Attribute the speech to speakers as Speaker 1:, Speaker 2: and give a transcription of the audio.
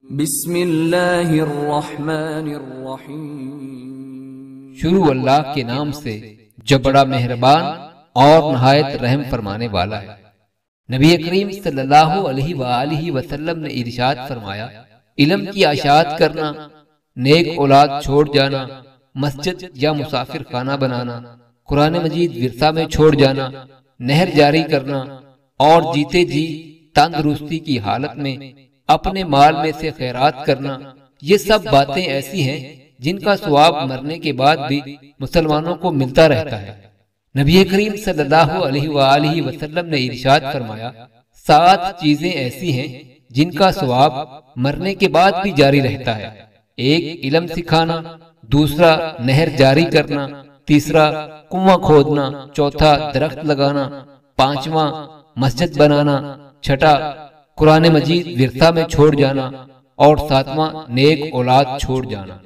Speaker 1: बिस्मिल्लाहिर्रहमानिर्रहीम।
Speaker 2: शुरू अल्लाह के नाम से जो बड़ा मेहरबान और नहायत रहम फरमाने वाला है। नबी करीम सल्लल्लाहु अलैहि वसल्लम ने इरशाद फरमाया, इल्म की आशात करना, नेक औलाद छोड़ जाना, मस्जिद या मुसाफिर खाना बनाना, कुरान मजीद विरसा में छोड़ जाना, नहर जारी करना और जीते जी तंदुरुस्ती की हालत में अपने माल में से खैरात करना, ये सब बातें ऐसी हैं जिनका सवाब मरने के बाद भी मुसलमानों को मिलता रहता है। नबी करीम सल्लल्लाहु अलैहि वसल्लम ने इरशाद फरमाया, 7 चीजें ऐसी हैं जिनका सवाब मरने के बाद भी जारी रहता है। 1 इल्म सिखाना, दूसरा नहर जारी करना, तीसरा कुआं खोदना, चौथा दरख्त लगाना, 5वां मस्जिद बनाना, छठा कुरान मजीद विरसा में छोड़ जाना और 7वां नेक औलाद छोड़ जाना।